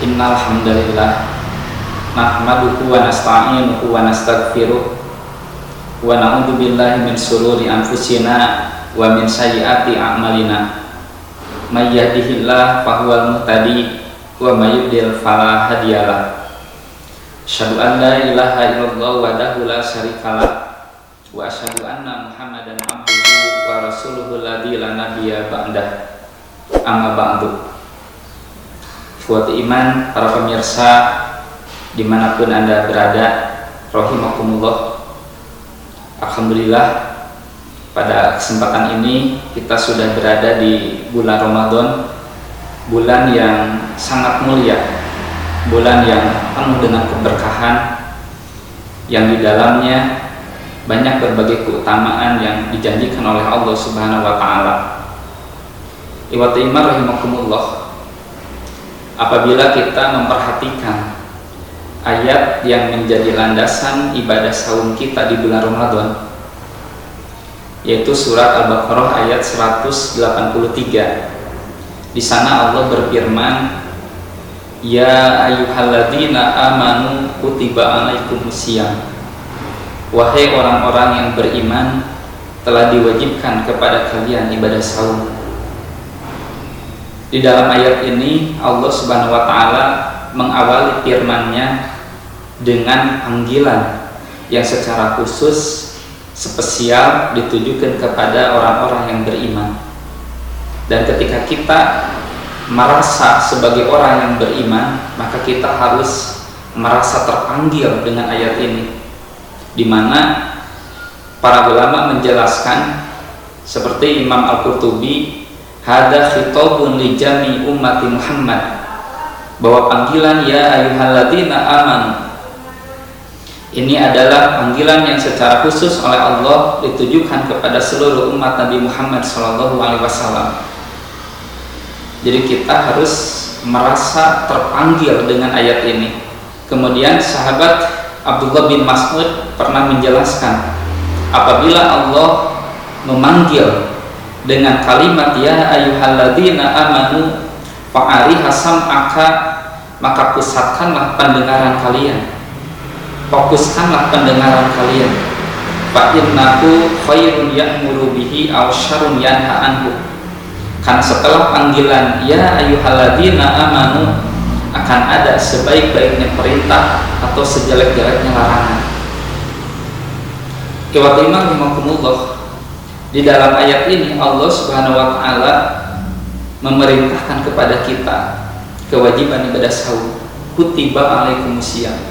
Innal hamdalillah nahmaduhu wa nasta'inuhu wa nastaghfiruh wa na'udzu billahi min shururi anfusina wa min sayyiati a'malina. May yahdihillahu fahuwal muhtadi wa may yudlil fala hadiyalah. Asyhadu an la ilaha illallah wahdahu la syarikalah wa asyhadu anna Muhammadan abduhu wa rasuluhu alladzi la nabiyya ba'dah. Amma ba'du. Ikhwati iman, para pemirsa dimanapun Anda berada, rahimakumullah. Alhamdulillah, pada kesempatan ini kita sudah berada di bulan Ramadan, bulan yang sangat mulia, bulan yang penuh dengan keberkahan, yang di dalamnya banyak berbagai keutamaan yang dijanjikan oleh Allah Subhanahu wa Ta'ala. Ikhwati iman rahimakumullah, apabila kita memperhatikan ayat yang menjadi landasan ibadah saum kita di bulan Ramadan, yaitu surat Al-Baqarah ayat 183. Di sana Allah berfirman, "Ya ayyuhalladzina amanu kutiba alaikumusiyam." Wahai orang-orang yang beriman, telah diwajibkan kepada kalian ibadah saum. Di dalam ayat ini Allah Subhanahu wa Ta'ala mengawali firman-Nya dengan panggilan yang secara khusus spesial ditujukan kepada orang-orang yang beriman. Dan ketika kita merasa sebagai orang yang beriman, maka kita harus merasa terpanggil dengan ayat ini, di mana para ulama menjelaskan seperti Imam Al-Qurtubi, hada khitabun li jami ummati Muhammad, bahwa panggilan ya ayyuhalladzina amanu ini adalah panggilan yang secara khusus oleh Allah ditujukan kepada seluruh umat Nabi Muhammad SAW. Jadi kita harus merasa terpanggil dengan ayat ini. Kemudian sahabat Abdullah bin Mas'ud pernah menjelaskan, apabila Allah memanggil dengan kalimat ya ayyuhalladzina amanu fa'ariha sam'aka, maka pusatkanlah pendengaran kalian, fokuskanlah pendengaran kalian. Fa'innahu khairun ya'muru bihi aw syarrun yanha anhu. Karena setelah panggilan ya ayyuhalladzina amanu akan ada sebaik-baiknya perintah atau sejelek-jeleknya larangan. Ikhwati iman rahimakumullah, di dalam ayat ini Allah Subhanahu wa Ta'ala memerintahkan kepada kita kewajiban ibadah saum, kutiba alaikumusiyam.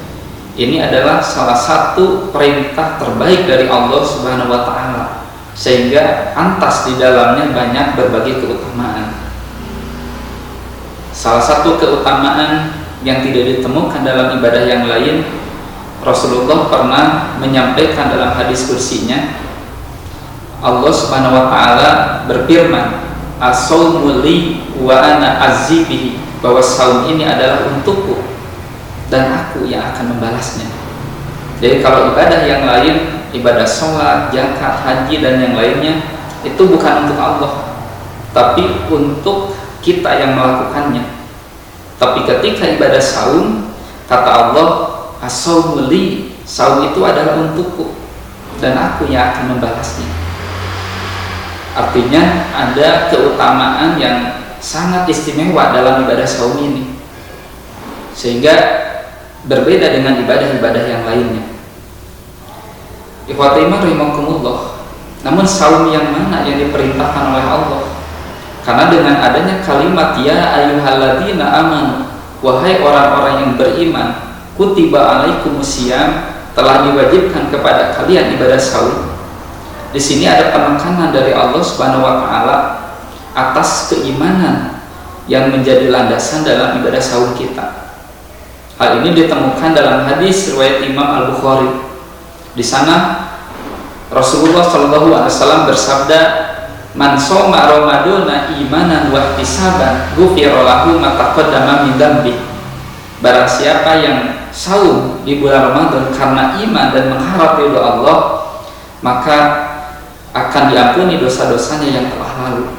Ini adalah salah satu perintah terbaik dari Allah Subhanahu wa Ta'ala, sehingga pantas di dalamnya banyak berbagai keutamaan. Salah satu keutamaan yang tidak ditemukan dalam ibadah yang lain, Rasulullah pernah menyampaikan dalam hadis kursinya, Allah Subhanahu wa Ta'ala berfirman, as-saumu li wa ana azzibihi, bahwa saum ini adalah untukku dan aku yang akan membalasnya. Jadi kalau ibadah yang lain, ibadah sholat, zakat, haji dan yang lainnya, itu bukan untuk Allah, tapi untuk kita yang melakukannya. Tapi ketika ibadah saum, kata Allah, as-saumu li, saum itu adalah untukku dan aku yang akan membalasnya. Artinya ada keutamaan yang sangat istimewa dalam ibadah saum ini, sehingga berbeda dengan ibadah-ibadah yang lainnya. Ikhwati iman rahimakumullah, namun saum yang mana yang diperintahkan oleh Allah? Karena dengan adanya kalimat ya ayyuhalladzina amanu, wahai orang-orang yang beriman, kutiba alaikumusiyam, telah diwajibkan kepada kalian ibadah saum. Di sini ada penekanan dari Allah Subhanahu wa Ta'ala atas keimanan yang menjadi landasan dalam ibadah saum kita. Hal ini ditemukan dalam hadis riwayat Imam Al-Bukhari. Di sana Rasulullah SAW bersabda, man shoma ramadana imanan wa ihtisaban ghufira lahu ma taqaddama min dzambi. Barang siapa yang saum di bulan Ramadan karena iman dan mengharap ridha Allah, maka akan diampuni dosa-dosanya yang telah lalu.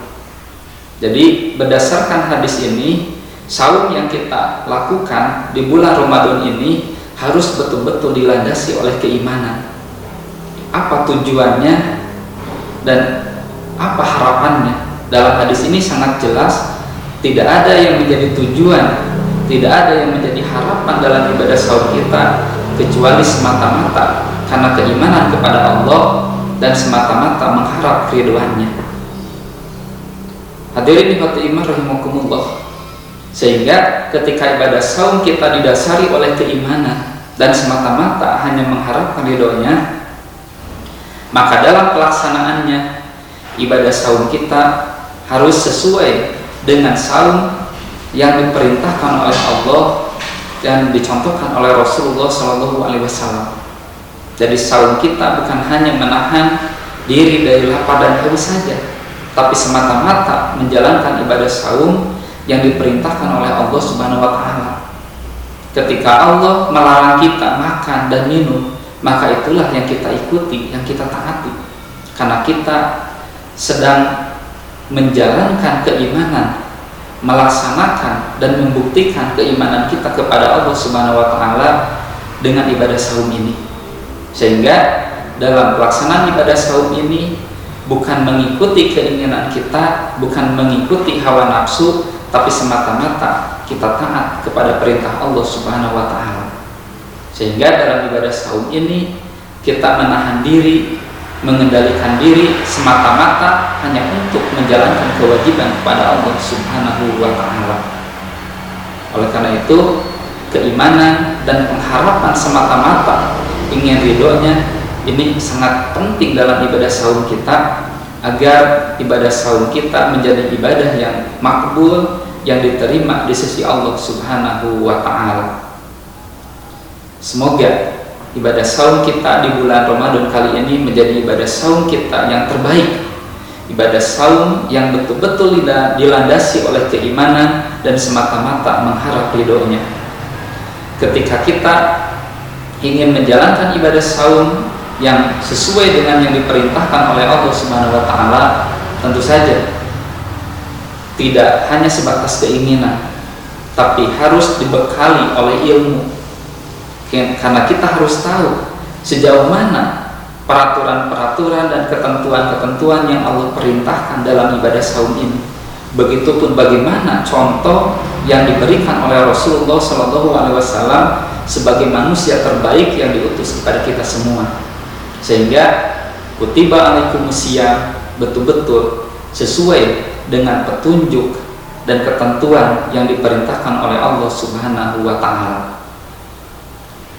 Jadi berdasarkan hadis ini, saum yang kita lakukan di bulan Ramadan ini harus betul-betul dilandasi oleh keimanan. Apa tujuannya dan apa harapannya? Dalam hadis ini sangat jelas, tidak ada yang menjadi tujuan, tidak ada yang menjadi harapan dalam ibadah saum kita kecuali semata-mata karena keimanan kepada Allah dan semata-mata mengharap keriduannya. Hadirin khotimah rahimakumullah. Sehingga ketika ibadah saum kita didasari oleh keimanan dan semata-mata hanya mengharapkan ridhonya, maka dalam pelaksanaannya ibadah saum kita harus sesuai dengan saum yang diperintahkan oleh Allah dan dicontohkan oleh Rasulullah SAW. Jadi saum kita bukan hanya menahan diri dari lapar dan haus saja, tapi semata-mata menjalankan ibadah saum yang diperintahkan oleh Allah Subhanahu wa Ta'ala. Ketika Allah melarang kita makan dan minum, maka itulah yang kita ikuti, yang kita taati, karena kita sedang menjalankan keimanan, melaksanakan dan membuktikan keimanan kita kepada Allah Subhanahu wa Ta'ala dengan ibadah saum ini. Sehingga dalam pelaksanaan ibadah saum ini bukan mengikuti keinginan kita, bukan mengikuti hawa nafsu, tapi semata-mata kita taat kepada perintah Allah Subhanahu wa Ta'ala. Sehingga dalam ibadah saum ini kita menahan diri, mengendalikan diri semata-mata hanya untuk menjalankan kewajiban kepada Allah Subhanahu wa Ta'ala. Oleh karena itu, keimanan dan pengharapan semata-mata ingin ridhonya ini sangat penting dalam ibadah saum kita, agar ibadah saum kita menjadi ibadah yang makbul, yang diterima di sisi Allah Subhanahu wa Ta'ala. Semoga ibadah saum kita di bulan Ramadan kali ini menjadi ibadah saum kita yang terbaik, ibadah saum yang betul-betul dilandasi oleh keimanan dan semata-mata mengharap ridhonya. Ketika kita ingin menjalankan ibadah saum yang sesuai dengan yang diperintahkan oleh Allah Subhanahu wa Ta'ala, tentu saja tidak hanya sebatas keinginan, tapi harus dibekali oleh ilmu, karena kita harus tahu sejauh mana peraturan-peraturan dan ketentuan-ketentuan yang Allah perintahkan dalam ibadah saum ini. Begitupun bagaimana contoh yang diberikan oleh Rasulullah SAW sebagai manusia terbaik yang diutus kepada kita semua. Sehingga kutiba alaikumusiyam betul-betul sesuai dengan petunjuk dan ketentuan yang diperintahkan oleh Allah Subhanahu wa Ta'ala.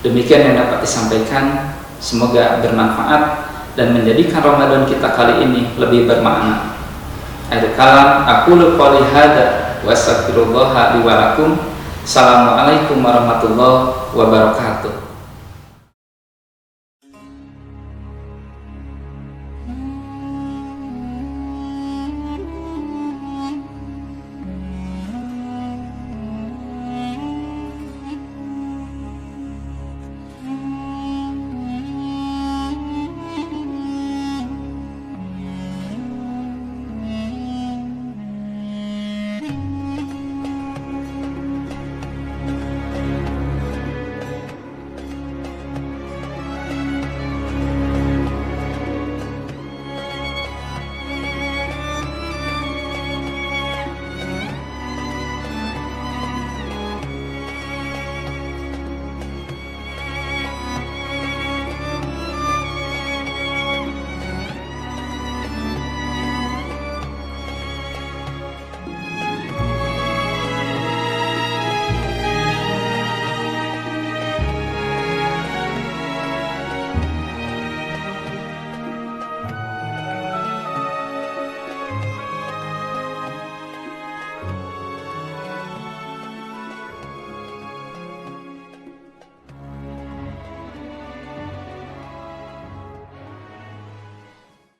Demikian yang dapat disampaikan, semoga bermanfaat dan menjadikan Ramadan kita kali ini lebih bermakna. Akhir kalam, aqulu qouli hadza wa astaghfirullah li wa lakum. Assalamualaikum warahmatullahi wabarakatuh.